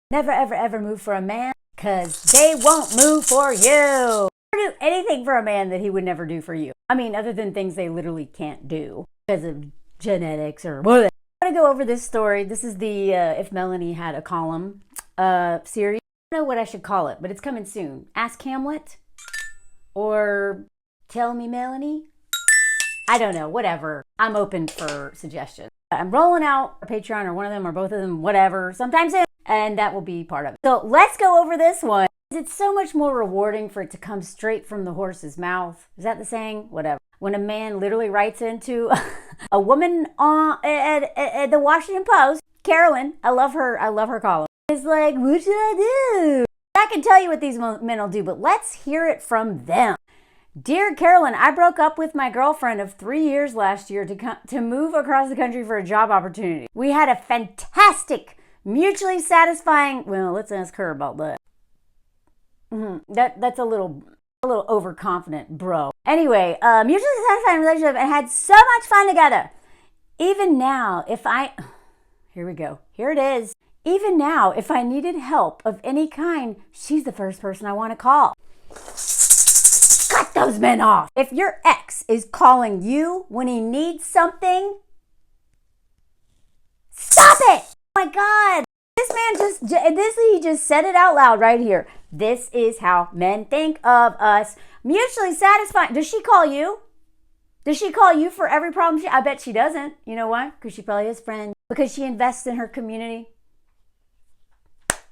Never, ever, ever move for a man, because they won't move for you. Never do anything for a man that he would never do for you. I mean, other than things they literally can't do because of genetics or whatever. I'm going to go over this story. This is the If Melanie Had a Column series. I don't know what I should call it, but it's coming soon. Ask Hamlet or Tell Me Melanie. I don't know, whatever. I'm open for suggestions. I'm rolling out a Patreon or one of them or both of them, whatever, sometime soon, and that will be part of it. So let's go over this one. It's so much more rewarding for it to come straight from the horse's mouth. Is that the saying? Whatever. When a man literally writes into a woman at the Washington Post, Carolyn, I love her column. It's like, what should I do? I can tell you what these men will do, but let's hear it from them. Dear Carolyn, I broke up with my girlfriend of 3 years last year to move across the country for a job opportunity. We had a fantastic, mutually satisfying, well, let's ask her about that. That's a little overconfident, bro. Anyway, mutually satisfying relationship and had so much fun together. Even now, here we go. Here it is. Even now, if I needed help of any kind, she's the first person I want to call. Cut those men off. If your ex is calling you when he needs something, stop it. Oh my God. This man he just said it out loud right here. This is how men think of us. Mutually satisfying. Does she call you? Does she call you for every problem? I bet she doesn't. You know why? Because she probably has friends. Because she invests in her community.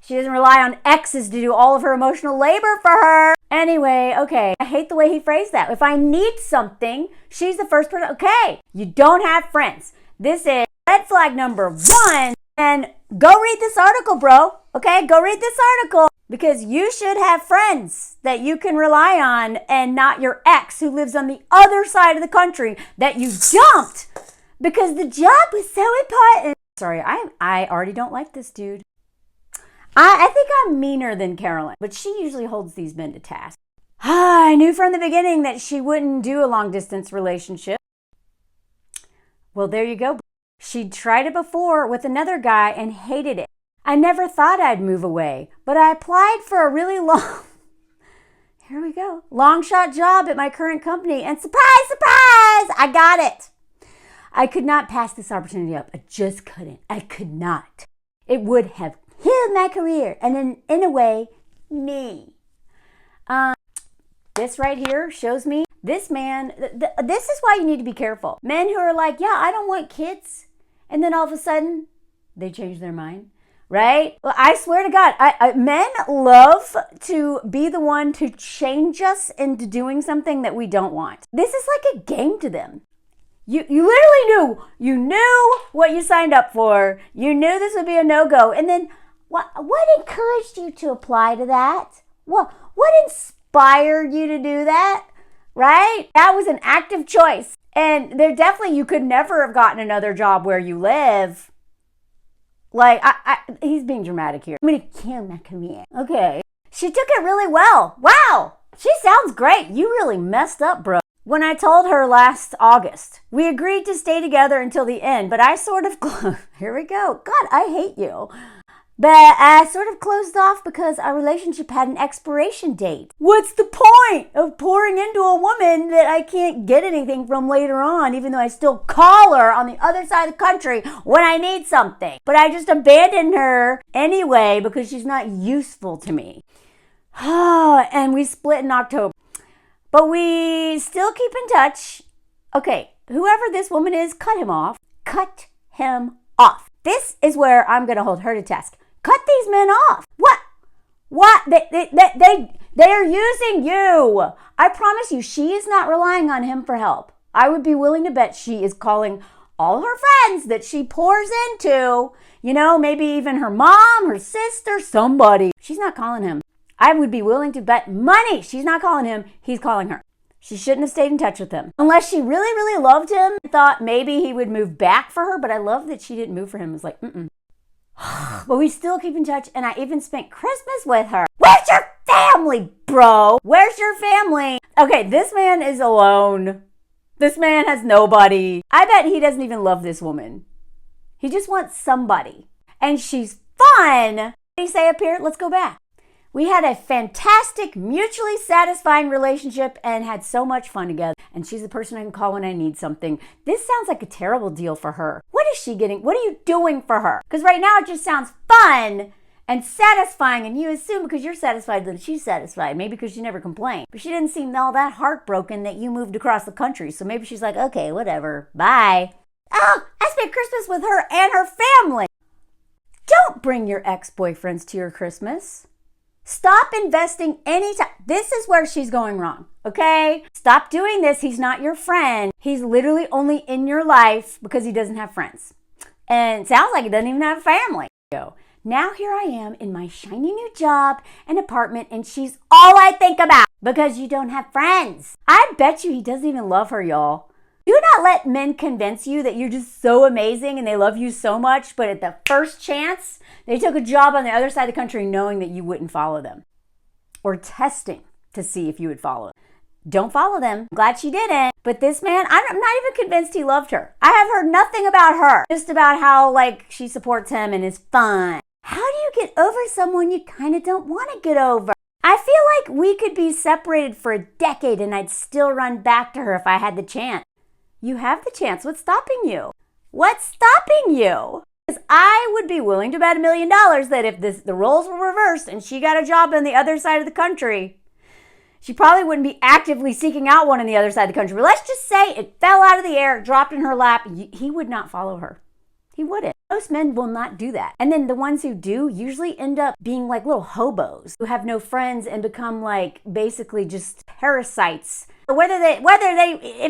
She doesn't rely on exes to do all of her emotional labor for her. Anyway, okay. I hate the way he phrased that. If I need something, she's the first person. Okay, you don't have friends. This is red flag number 1. And go read this article, bro. Okay, go read this article. Because you should have friends that you can rely on and not your ex who lives on the other side of the country that you dumped because the job was so important. Sorry, I already don't like this dude. I think I'm meaner than Carolyn, but she usually holds these men to task. I knew from the beginning that she wouldn't do a long-distance relationship. Well, there you go. She'd tried it before with another guy and hated it. I never thought I'd move away, but I applied for a really here we go, long shot job at my current company, and surprise, surprise, I got it. I could not pass this opportunity up. I just couldn't. I could not. It would have killed my career, and then, in a way, me. This right here shows me this man, this is why you need to be careful. Men who are like, yeah, I don't want kids, and then all of a sudden, they change their mind. Right? Well, I swear to God, men love to be the one to change us into doing something that we don't want. This is like a game to them. You literally knew what you signed up for. You knew this would be a no-go. And then what encouraged you to apply to that? What inspired you to do that? Right? That was an active choice. And you could never have gotten another job where you live. Like, he's being dramatic here. I'm going to kill my career. Okay. She took it really well. Wow. She sounds great. You really messed up, bro. When I told her last August, we agreed to stay together until the end, but I sort of, here we go. God, I hate you. But I sort of closed off because our relationship had an expiration date. What's the point of pouring into a woman that I can't get anything from later on, even though I still call her on the other side of the country when I need something? But I just abandoned her anyway because she's not useful to me. And we split in October. But we still keep in touch. Okay, whoever this woman is, cut him off. Cut him off. This is where I'm going to hold her to task. Cut these men off. What? They are using you. I promise you, she is not relying on him for help. I would be willing to bet she is calling all her friends that she pours into. You know, maybe even her mom, her sister, somebody. She's not calling him. I would be willing to bet money she's not calling him. He's calling her. She shouldn't have stayed in touch with him. Unless she really, really loved him and thought maybe he would move back for her. But I love that she didn't move for him. It was like, But we still keep in touch, and I even spent Christmas with her. Where's your family, bro? Where's your family? Okay, this man is alone. This man has nobody. I bet he doesn't even love this woman. He just wants somebody. And she's fun. What do you say up here? Let's go back. We had a fantastic, mutually satisfying relationship and had so much fun together. And she's the person I can call when I need something. This sounds like a terrible deal for her. What is she getting? What are you doing for her? Because right now it just sounds fun and satisfying, and you assume because you're satisfied that she's satisfied, maybe because she never complained. But she didn't seem all that heartbroken that you moved across the country, so maybe she's like, okay, whatever, bye. Oh, I spent Christmas with her and her family. Don't bring your ex-boyfriends to your Christmas. Stop investing any time. This is where she's going wrong, okay? Stop doing this. He's not your friend. He's literally only in your life because he doesn't have friends. And it sounds like he doesn't even have a family. Now here I am in my shiny new job and apartment, and she's all I think about because you don't have friends. I bet you he doesn't even love her, y'all. Do not let men convince you that you're just so amazing and they love you so much, but at the first chance, they took a job on the other side of the country knowing that you wouldn't follow them or testing to see if you would follow them. Don't follow them. I'm glad she didn't. But this man, I'm not even convinced he loved her. I have heard nothing about her, just about how like she supports him and is fun. How do you get over someone you kind of don't want to get over? I feel like we could be separated for a decade and I'd still run back to her if I had the chance. You have the chance. What's stopping you? What's stopping you? Because I would be willing to bet $1 million that if the roles were reversed and she got a job on the other side of the country, she probably wouldn't be actively seeking out one on the other side of the country. But let's just say it fell out of the air, dropped in her lap. He would not follow her. He wouldn't. Most men will not do that. And then the ones who do usually end up being like little hobos who have no friends and become like basically just parasites. If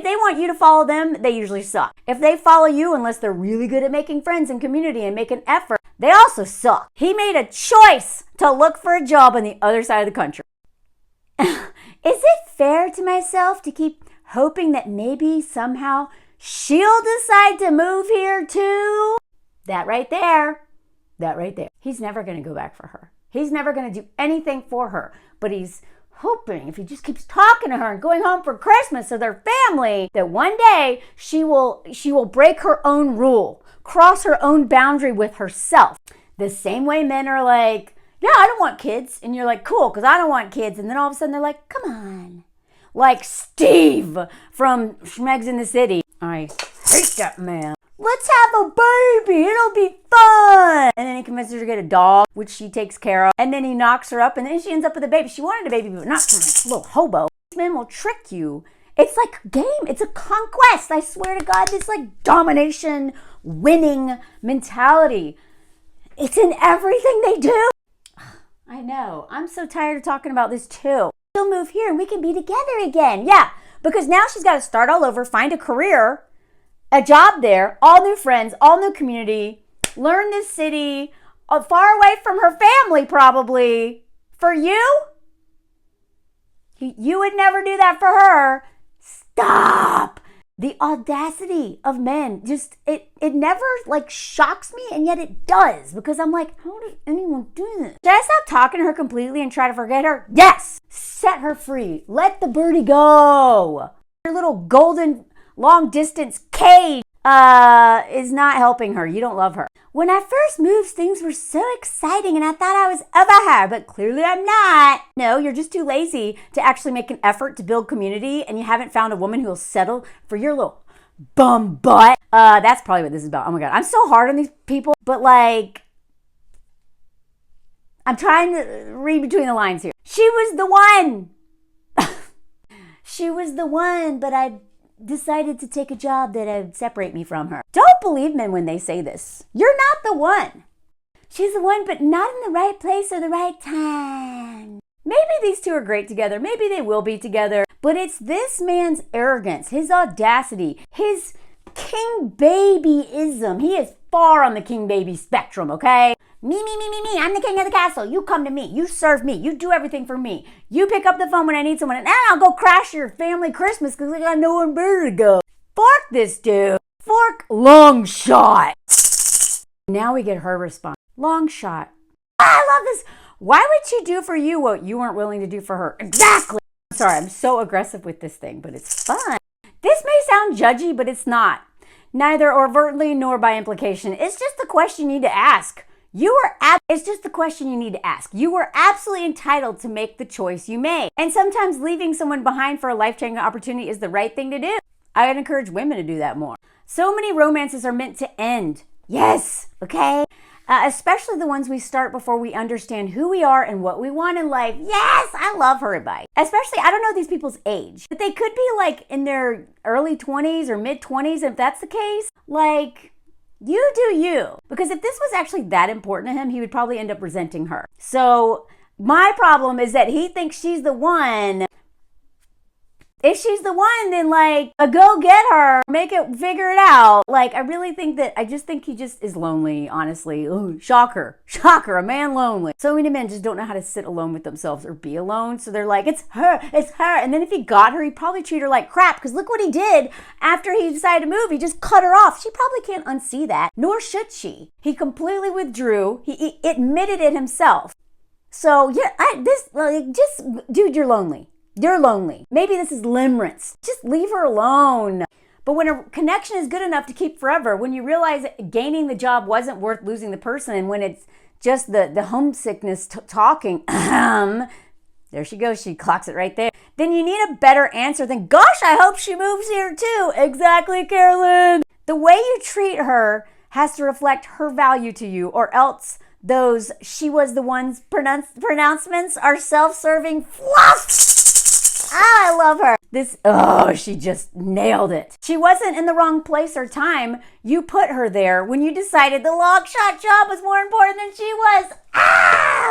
they want you to follow them, they usually suck. If they follow you, unless they're really good at making friends and community and make an effort, they also suck. He made a choice to look for a job on the other side of the country. Is it fair to myself to keep hoping that maybe somehow she'll decide to move here too? That right there. He's never going to go back for her. He's never going to do anything for her. But he's hoping if he just keeps talking to her and going home for Christmas to their family, that one day she will break her own rule, cross her own boundary with herself. The same way men are like, yeah, I don't want kids. And you're like, cool, because I don't want kids. And then all of a sudden they're like, come on. Like Steve from Schmegs in the City. I hate that man. Let's have a baby. It'll be fun. And then he convinces her to get a dog, which she takes care of. And then he knocks her up, and then she ends up with a baby. She wanted a baby, but not from a little hobo. These men will trick you. It's like a game. It's a conquest. I swear to God, this like domination, winning mentality. It's in everything they do. I know. I'm so tired of talking about this too. She'll move here and we can be together again. Yeah, because now she's got to start all over, find a career, a job there, all new friends, all new community, learn this city, far away from her family probably. For you? You would never do that for her. Stop. The audacity of men, just, it never like shocks me, and yet it does, because I'm like, how does anyone do this? Should I stop talking to her completely and try to forget her? Yes! Set her free. Let the birdie go. Your little golden long distance cage is not helping her. You don't love her. When I first moved, things were so exciting and I thought I was over her, but clearly I'm not. No, you're just too lazy to actually make an effort to build community, and you haven't found a woman who will settle for your little bum butt. That's probably what this is about. Oh my God, I'm so hard on these people, but like, I'm trying to read between the lines here. She was the one. She was the one, but I decided to take a job that would separate me from her. Don't believe men when they say this. You're not the one. She's the one, but not in the right place or the right time. Maybe these two are great together. Maybe they will be together. But it's this man's arrogance, his audacity, his king babyism. He is far on the king baby spectrum, okay? Me. I'm the king of the castle. You come to me. You serve me. You do everything for me. You pick up the phone when I need someone, and I'll go crash your family Christmas because I got nowhere better to go. Fork this dude. Fork long shot. Now we get her response. Long shot. I love this. Why would she do for you what you weren't willing to do for her? Exactly. I'm sorry, I'm so aggressive with this thing, but it's fun. This may sound judgy, but it's not. Neither overtly nor by implication. It's just a question you need to ask It's just the question you need to ask. You were absolutely entitled to make the choice you made. And sometimes leaving someone behind for a life-changing opportunity is the right thing to do. I would encourage women to do that more. So many romances are meant to end. Yes, okay? Especially the ones we start before we understand who we are and what we want in life. Yes, I love her advice. Especially, I don't know these people's age, but they could be like in their early 20s or mid 20s. If that's the case, like, you do you. Because if this was actually that important to him, he would probably end up resenting her. So my problem is that he thinks she's the one. If she's the one, then like, go get her, figure it out. Like, I just think he just is lonely, honestly. Ooh, shocker, a man lonely. So many men just don't know how to sit alone with themselves or be alone. So they're like, it's her. And then if he got her, he'd probably treat her like crap. Because look what he did after he decided to move. He just cut her off. She probably can't unsee that, nor should she. He completely withdrew. He admitted it himself. So yeah, dude, you're lonely. You're lonely. Maybe this is limerence. Just leave her alone. But when a connection is good enough to keep forever, when you realize that gaining the job wasn't worth losing the person, and when it's just the homesickness talking, there she goes, she clocks it right there, then you need a better answer than, gosh, I hope she moves here too. Exactly, Carolyn. The way you treat her has to reflect her value to you, or else those she was the one's pronouncements are self-serving fluff. I love her. She just nailed it. She wasn't in the wrong place or time. You put her there when you decided the long shot job was more important than she was.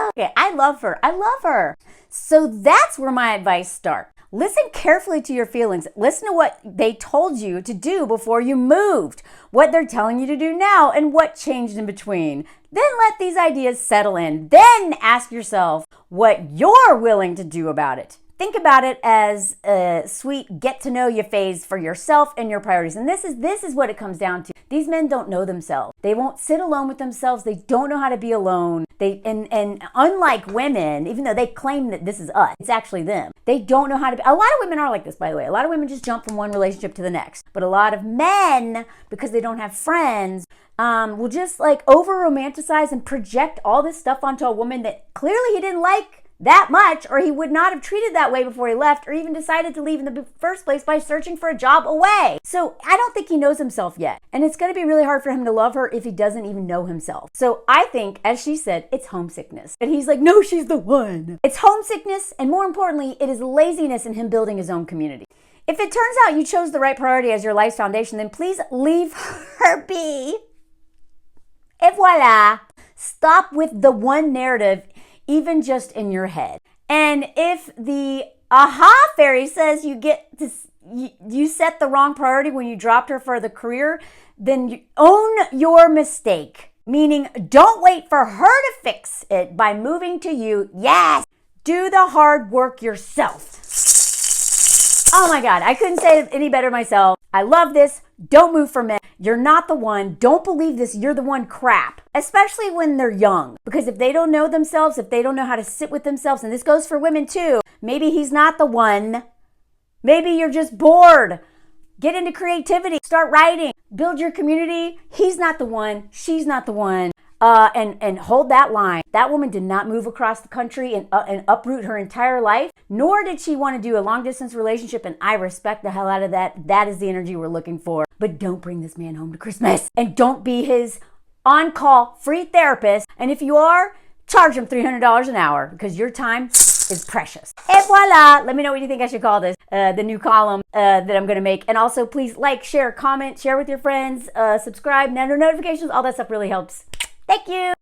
Okay, I love her. So that's where my advice starts. Listen carefully to your feelings. Listen to what they told you to do before you moved, what they're telling you to do now, and what changed in between. Then let these ideas settle in. Then ask yourself what you're willing to do about it. Think about it as a sweet get-to-know-you phase for yourself and your priorities. And this is what it comes down to. These men don't know themselves. They won't sit alone with themselves. They don't know how to be alone. And unlike women, even though they claim that this is us, it's actually them. They don't know how to be. A lot of women are like this, by the way. A lot of women just jump from one relationship to the next. But a lot of men, because they don't have friends, will just like over-romanticize and project all this stuff onto a woman that clearly he didn't like that much, or he would not have treated that way before he left, or even decided to leave in the first place by searching for a job away. So I don't think he knows himself yet. And it's going to be really hard for him to love her if he doesn't even know himself. So I think, as she said, it's homesickness. And he's like, no, she's the one. It's homesickness, and more importantly, it is laziness in him building his own community. If it turns out you chose the right priority as your life's foundation, then please leave her be. Et voila. Stop with the one narrative, even just in your head. And if the aha fairy says you set the wrong priority when you dropped her for the career, then you own your mistake. Meaning, don't wait for her to fix it by moving to you. Yes, do the hard work yourself. Oh my God, I couldn't say it any better myself. I love this. Don't move for men. You're not the one. Don't believe this. You're the one crap. Especially when they're young. Because if they don't know themselves, if they don't know how to sit with themselves, and this goes for women too, maybe he's not the one. Maybe you're just bored. Get into creativity. Start writing. Build your community. He's not the one. She's not the one. And hold that line. That woman did not move across the country and uproot her entire life, nor did she want to do a long distance relationship, and I respect the hell out of that. That is the energy we're looking for. But don't bring this man home to Christmas, and don't be his on-call free therapist. And if you are, charge him $300 an hour, because your time is precious. Et voila! Let me know what you think I should call this, the new column that I'm going to make. And also, please like, share, comment, share with your friends, subscribe, notifications, all that stuff really helps. Thank you.